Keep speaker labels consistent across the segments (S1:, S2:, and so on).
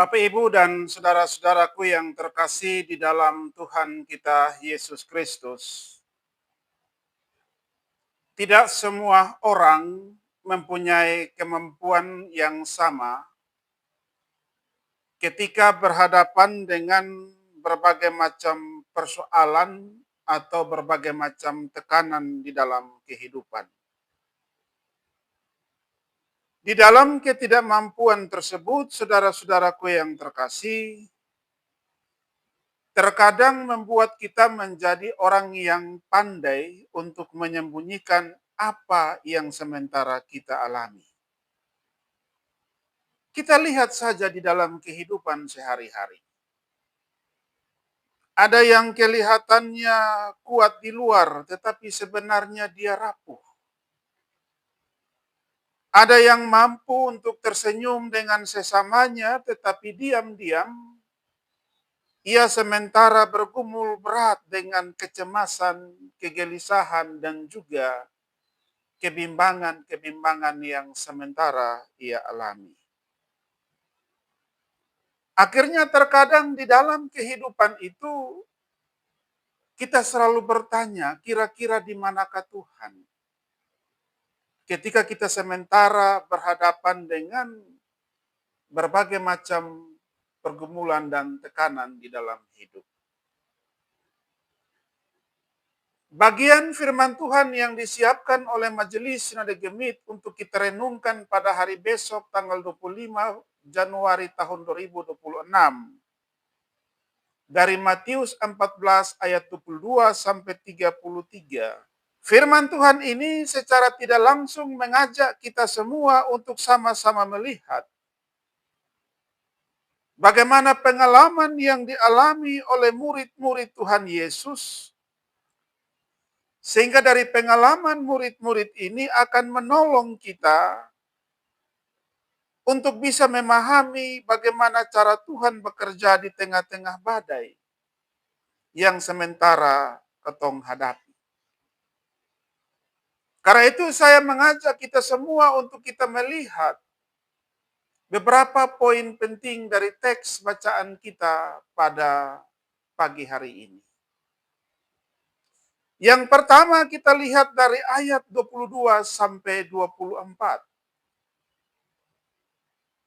S1: Bapak, Ibu, dan saudara-saudaraku yang terkasih di dalam Tuhan kita Yesus Kristus. Tidak semua orang mempunyai kemampuan yang sama ketika berhadapan dengan berbagai macam persoalan atau berbagai macam tekanan di dalam kehidupan. Di dalam ketidakmampuan tersebut, saudara-saudaraku yang terkasih, terkadang membuat kita menjadi orang yang pandai untuk menyembunyikan apa yang sementara kita alami. Kita lihat saja di dalam kehidupan sehari-hari. Ada yang kelihatannya kuat di luar, tetapi sebenarnya dia rapuh. Ada yang mampu untuk tersenyum dengan sesamanya, tetapi diam-diam ia sementara bergumul berat dengan kecemasan, kegelisahan, dan juga kebimbangan-kebimbangan yang sementara ia alami. Akhirnya terkadang di dalam kehidupan itu kita selalu bertanya, kira-kira di manakah Tuhan? Ketika kita sementara berhadapan dengan berbagai macam pergumulan dan tekanan di dalam hidup. Bagian firman Tuhan yang disiapkan oleh Majelis Sinode Gemit untuk kita renungkan pada hari besok tanggal 25 Januari tahun 2026. Dari Matius 14 ayat 22 sampai 33. Firman Tuhan ini secara tidak langsung mengajak kita semua untuk sama-sama melihat bagaimana pengalaman yang dialami oleh murid-murid Tuhan Yesus. Sehingga dari pengalaman murid-murid ini akan menolong kita untuk bisa memahami bagaimana cara Tuhan bekerja di tengah-tengah badai yang sementara ketong hadapi. Karena itu saya mengajak kita semua untuk kita melihat beberapa poin penting dari teks bacaan kita pada pagi hari ini. Yang pertama kita lihat dari ayat 22 sampai 24.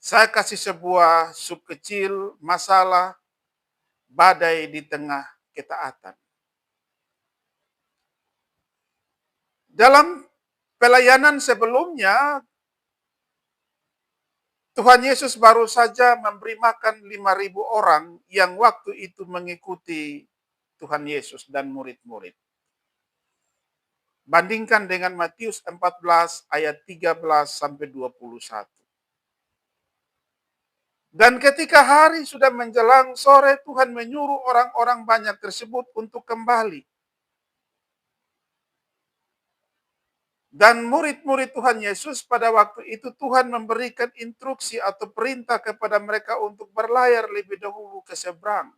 S1: Saya kasih sebuah sub kecil, masalah badai di tengah ketaatan. Dalam pelayanan sebelumnya, Tuhan Yesus baru saja memberi makan 5.000 orang yang waktu itu mengikuti Tuhan Yesus dan murid-murid. Bandingkan dengan Matius 14 ayat 13 sampai 21. Dan ketika hari sudah menjelang sore, Tuhan menyuruh orang-orang banyak tersebut untuk kembali. Dan murid-murid Tuhan Yesus pada waktu itu Tuhan memberikan instruksi atau perintah kepada mereka untuk berlayar lebih dahulu ke seberang.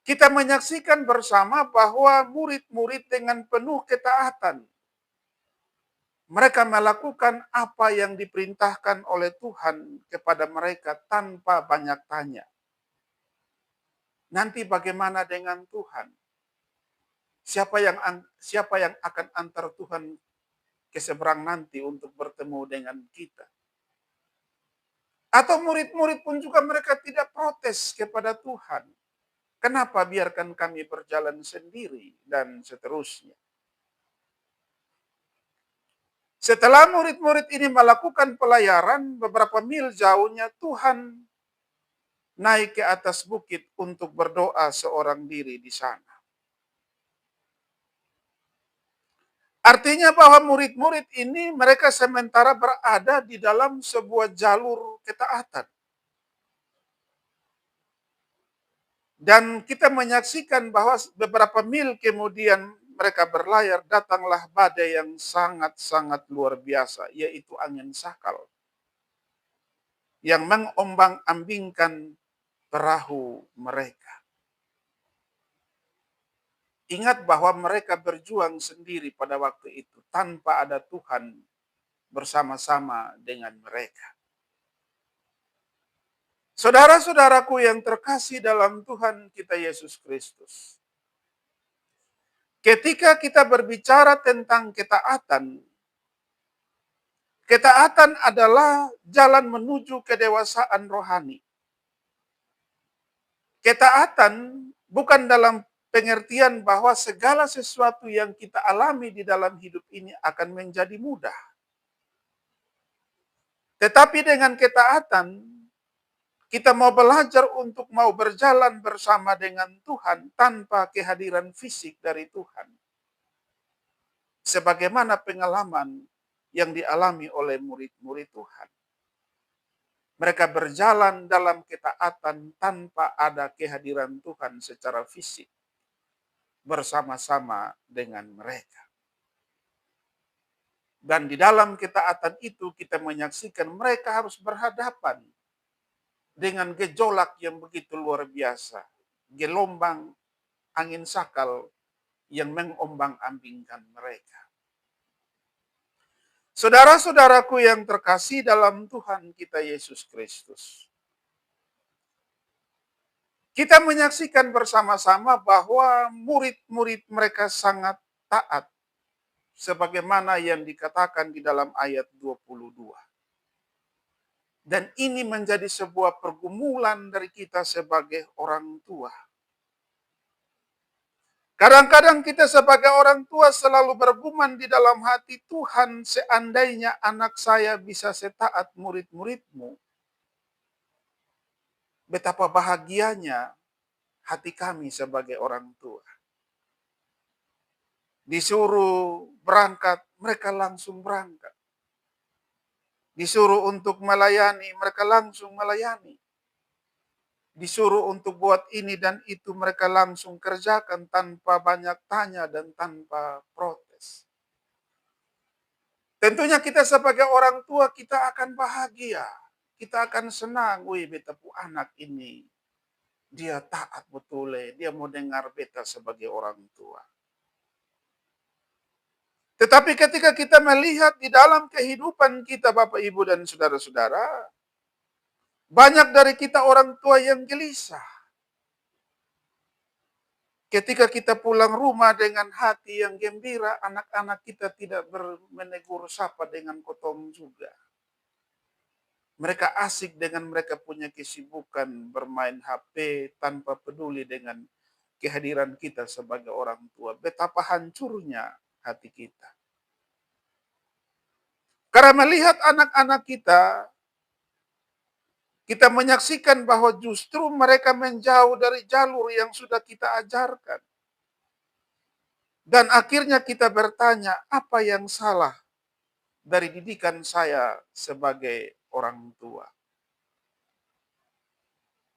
S1: Kita menyaksikan bersama bahwa murid-murid dengan penuh ketaatan, mereka melakukan apa yang diperintahkan oleh Tuhan kepada mereka tanpa banyak tanya. Nanti bagaimana dengan Tuhan? Siapa yang akan antar Tuhan ke seberang nanti untuk bertemu dengan kita? Atau murid-murid pun juga mereka tidak protes kepada Tuhan. Kenapa biarkan kami berjalan sendiri dan seterusnya. Setelah murid-murid ini melakukan pelayaran beberapa mil jauhnya, Tuhan naik ke atas bukit untuk berdoa seorang diri di sana. Artinya bahwa murid-murid ini mereka sementara berada di dalam sebuah jalur ketaatan. Dan kita menyaksikan bahwa beberapa mil kemudian mereka berlayar, datanglah badai yang sangat-sangat luar biasa, yaitu angin sakal. Yang mengombang-ambingkan perahu mereka. Ingat bahwa mereka berjuang sendiri pada waktu itu, tanpa ada Tuhan bersama-sama dengan mereka. Saudara-saudaraku yang terkasih dalam Tuhan kita Yesus Kristus. Ketika kita berbicara tentang ketaatan, ketaatan adalah jalan menuju kedewasaan rohani. Ketaatan bukan dalam pengertian bahwa segala sesuatu yang kita alami di dalam hidup ini akan menjadi mudah. Tetapi dengan ketaatan, kita mau belajar untuk mau berjalan bersama dengan Tuhan tanpa kehadiran fisik dari Tuhan. Sebagaimana pengalaman yang dialami oleh murid-murid Tuhan. Mereka berjalan dalam ketaatan tanpa ada kehadiran Tuhan secara fisik bersama-sama dengan mereka. Dan di dalam ketaatan itu kita menyaksikan mereka harus berhadapan dengan gejolak yang begitu luar biasa. Gelombang angin sakal yang mengombang-ambingkan mereka. Saudara-saudaraku yang terkasih dalam Tuhan kita Yesus Kristus. Kita menyaksikan bersama-sama bahwa murid-murid mereka sangat taat. Sebagaimana yang dikatakan di dalam ayat 22. Dan ini menjadi sebuah pergumulan dari kita sebagai orang tua. Kadang-kadang kita sebagai orang tua selalu bergumam di dalam hati, Tuhan, seandainya anak saya bisa setaat murid-murid-Mu, betapa bahagianya hati kami sebagai orang tua. Disuruh berangkat, mereka langsung berangkat. Disuruh untuk melayani, mereka langsung melayani. Disuruh untuk buat ini dan itu, mereka langsung kerjakan tanpa banyak tanya dan tanpa protes. Tentunya kita sebagai orang tua, kita akan bahagia. Kita akan senang, wih betapu anak ini. Dia taat betul, dia mau dengar beta sebagai orang tua. Tetapi ketika kita melihat di dalam kehidupan kita Bapak Ibu dan saudara-saudara, banyak dari kita orang tua yang gelisah. Ketika kita pulang rumah dengan hati yang gembira, anak-anak kita tidak menegur sapa dengan kotong juga. Mereka asik dengan mereka punya kesibukan bermain HP tanpa peduli dengan kehadiran kita sebagai orang tua. Betapa hancurnya hati kita. Karena melihat anak-anak kita menyaksikan bahwa justru mereka menjauh dari jalur yang sudah kita ajarkan. Dan akhirnya kita bertanya, apa yang salah dari didikan saya sebagai orang tua?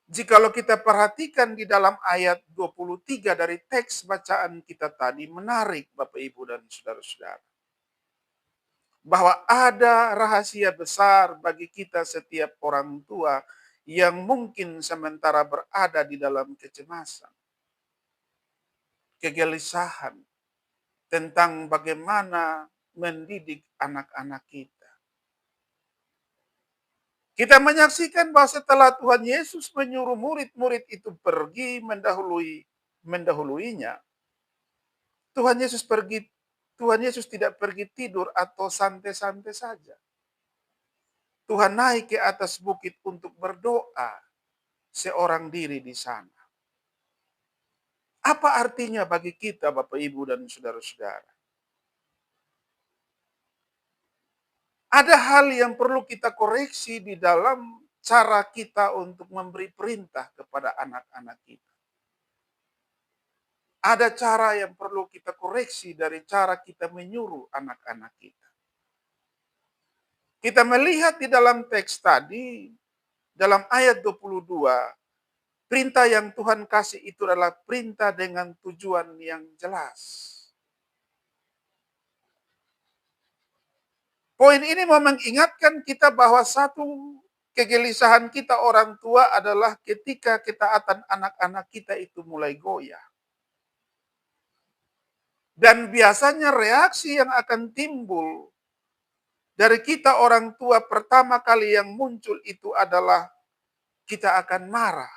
S1: Jikalau kita perhatikan di dalam ayat 23 dari teks bacaan kita tadi, menarik Bapak Ibu dan saudara-saudara. Bahwa ada rahasia besar bagi kita setiap orang tua yang mungkin sementara berada di dalam kecemasan, kegelisahan, tentang bagaimana mendidik anak-anak kita. Kita menyaksikan bahwa setelah Tuhan Yesus menyuruh murid-murid itu pergi mendahuluinya, Tuhan Yesus tidak pergi tidur atau santai-santai saja. Tuhan naik ke atas bukit untuk berdoa seorang diri di sana. Apa artinya bagi kita Bapak Ibu dan saudara-saudara? Ada hal yang perlu kita koreksi di dalam cara kita untuk memberi perintah kepada anak-anak kita. Ada cara yang perlu kita koreksi dari cara kita menyuruh anak-anak kita. Kita melihat di dalam teks tadi, dalam ayat 22, perintah yang Tuhan kasih itu adalah perintah dengan tujuan yang jelas. Poin ini mau mengingatkan kita bahwa satu kegelisahan kita orang tua adalah ketika ketaatan anak-anak kita itu mulai goyah. Dan biasanya reaksi yang akan timbul dari kita orang tua pertama kali yang muncul itu adalah kita akan marah.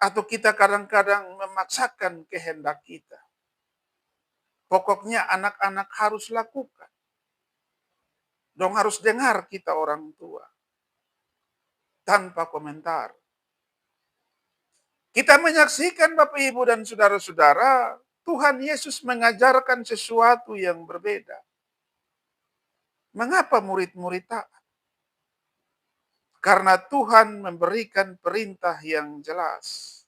S1: Atau kita kadang-kadang memaksakan kehendak kita. Pokoknya anak-anak harus lakukan. Dong harus dengar kita orang tua. Tanpa komentar. Kita menyaksikan Bapak Ibu dan saudara-saudara, Tuhan Yesus mengajarkan sesuatu yang berbeda. Mengapa murid-murid taat? Karena Tuhan memberikan perintah yang jelas.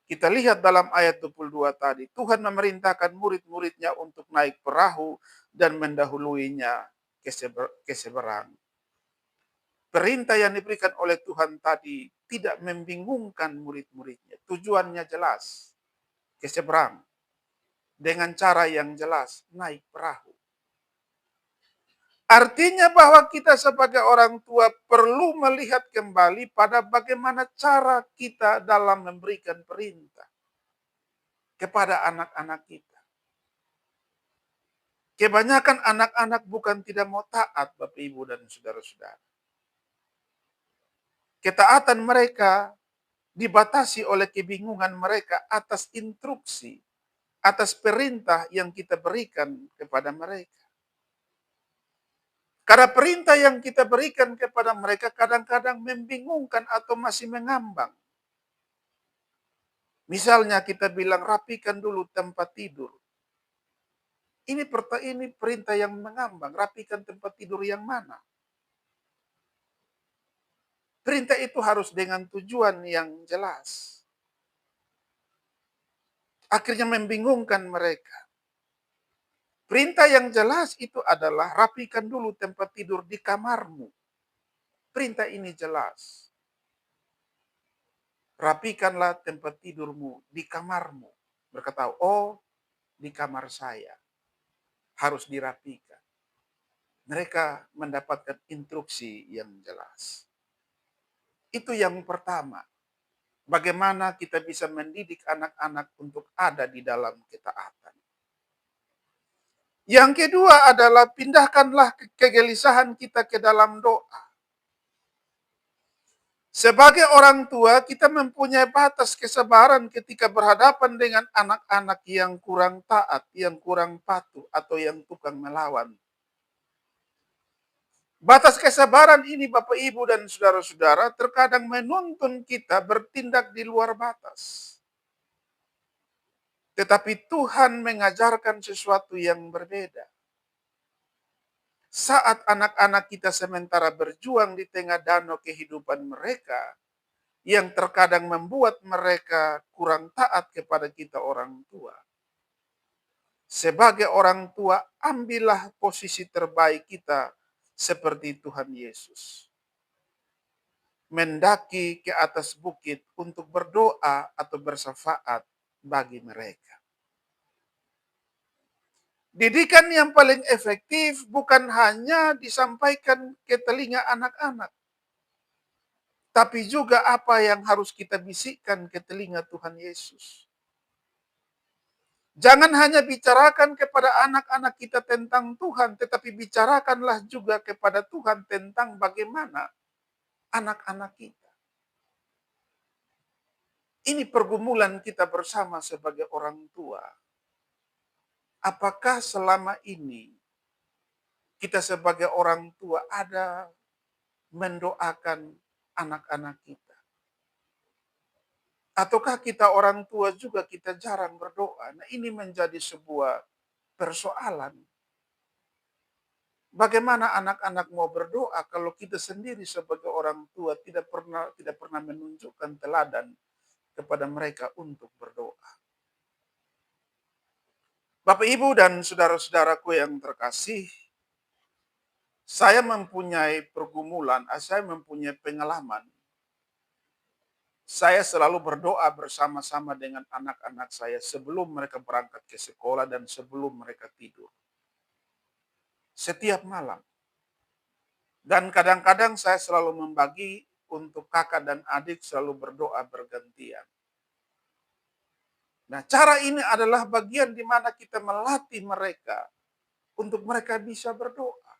S1: Kita lihat dalam ayat 22 tadi, Tuhan memerintahkan murid-muridnya untuk naik perahu dan mendahuluinya ke seberang. Perintah yang diberikan oleh Tuhan tadi tidak membingungkan murid-muridnya. Tujuannya jelas, ke seberang. Dengan cara yang jelas, naik perahu. Artinya bahwa kita sebagai orang tua perlu melihat kembali pada bagaimana cara kita dalam memberikan perintah kepada anak-anak kita. Kebanyakan anak-anak bukan tidak mau taat, Bapak Ibu dan saudara-saudara. Ketaatan mereka dibatasi oleh kebingungan mereka atas instruksi, atas perintah yang kita berikan kepada mereka. Karena perintah yang kita berikan kepada mereka kadang-kadang membingungkan atau masih mengambang. Misalnya kita bilang rapikan dulu tempat tidur. Ini perintah yang mengambang, rapikan tempat tidur yang mana? Perintah itu harus dengan tujuan yang jelas. Akhirnya membingungkan mereka. Perintah yang jelas itu adalah rapikan dulu tempat tidur di kamarmu. Perintah ini jelas. Rapikanlah tempat tidurmu di kamarmu. Berkata, oh di kamar saya harus dirapikan. Mereka mendapatkan instruksi yang jelas. Itu yang pertama. Bagaimana kita bisa mendidik anak-anak untuk ada di dalam ketaatan. Yang kedua adalah pindahkanlah kegelisahan kita ke dalam doa. Sebagai orang tua, kita mempunyai batas kesabaran ketika berhadapan dengan anak-anak yang kurang taat, yang kurang patuh, atau yang tukang melawan. Batas kesabaran ini Bapak Ibu dan saudara-saudara terkadang menuntun kita bertindak di luar batas. Tetapi Tuhan mengajarkan sesuatu yang berbeda. Saat anak-anak kita sementara berjuang di tengah danau kehidupan mereka, yang terkadang membuat mereka kurang taat kepada kita orang tua. Sebagai orang tua, ambillah posisi terbaik kita seperti Tuhan Yesus. Mendaki ke atas bukit untuk berdoa atau bersyafaat bagi mereka. Didikan yang paling efektif bukan hanya disampaikan ke telinga anak-anak, tapi juga apa yang harus kita bisikkan ke telinga Tuhan Yesus. Jangan hanya bicarakan kepada anak-anak kita tentang Tuhan, tetapi bicarakanlah juga kepada Tuhan tentang bagaimana anak-anak kita. Ini pergumulan kita bersama sebagai orang tua. Apakah selama ini kita sebagai orang tua ada mendoakan anak-anak kita? Ataukah kita orang tua juga kita jarang berdoa? Nah, ini menjadi sebuah persoalan. Bagaimana anak-anak mau berdoa kalau kita sendiri sebagai orang tua tidak pernah menunjukkan teladan kepada mereka untuk berdoa. Bapak Ibu dan saudara-saudaraku yang terkasih, saya mempunyai pergumulan, saya mempunyai pengalaman. Saya selalu berdoa bersama-sama dengan anak-anak saya sebelum mereka berangkat ke sekolah dan sebelum mereka tidur. Setiap malam. Dan kadang-kadang saya selalu membagi untuk kakak dan adik selalu berdoa bergantian. Nah, cara ini adalah bagian di mana kita melatih mereka untuk mereka bisa berdoa.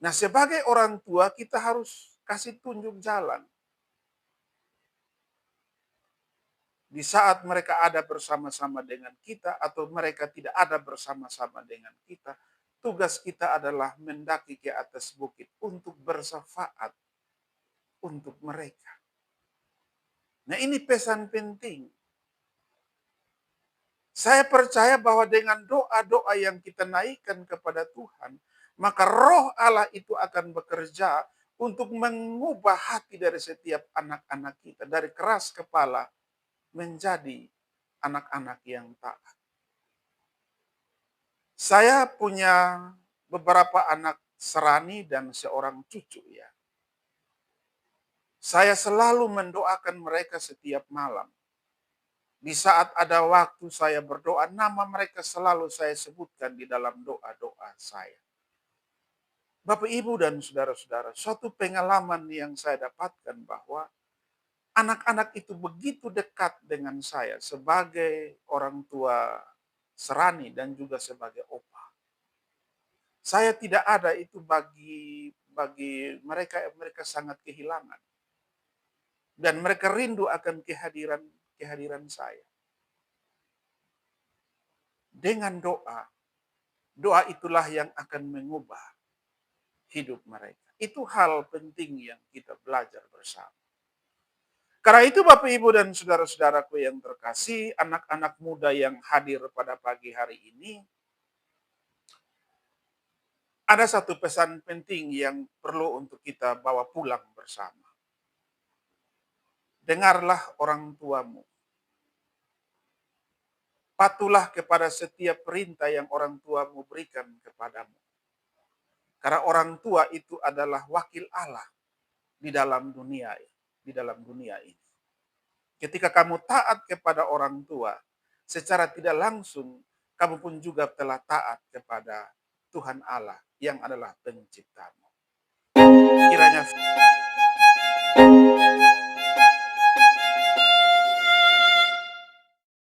S1: Nah, sebagai orang tua kita harus kasih tunjuk jalan. Di saat mereka ada bersama-sama dengan kita atau mereka tidak ada bersama-sama dengan kita, tugas kita adalah mendaki ke atas bukit untuk bersyafaat untuk mereka. Nah, ini pesan penting. Saya percaya bahwa dengan doa-doa yang kita naikkan kepada Tuhan, maka roh Allah itu akan bekerja untuk mengubah hati dari setiap anak-anak kita. Dari keras kepala menjadi anak-anak yang taat. Saya punya beberapa anak serani dan seorang cucu ya. Saya selalu mendoakan mereka setiap malam. Di saat ada waktu saya berdoa, nama mereka selalu saya sebutkan di dalam doa-doa saya. Bapak, Ibu, dan saudara-saudara, suatu pengalaman yang saya dapatkan bahwa anak-anak itu begitu dekat dengan saya sebagai orang tua serani dan juga sebagai opa. Saya tidak ada itu bagi mereka, mereka sangat kehilangan. Dan mereka rindu akan kehadiran saya. Dengan doa, doa itulah yang akan mengubah hidup mereka. Itu hal penting yang kita belajar bersama. Karena itu Bapak, Ibu, dan saudara-saudaraku yang terkasih, anak-anak muda yang hadir pada pagi hari ini, ada satu pesan penting yang perlu untuk kita bawa pulang bersama. Dengarlah orang tuamu. Patulah kepada setiap perintah yang orang tuamu berikan kepadamu. Karena orang tua itu adalah wakil Allah di dalam dunia ini. Ketika kamu taat kepada orang tua, secara tidak langsung kamu pun juga telah taat kepada Tuhan Allah yang adalah penciptamu. Kiranya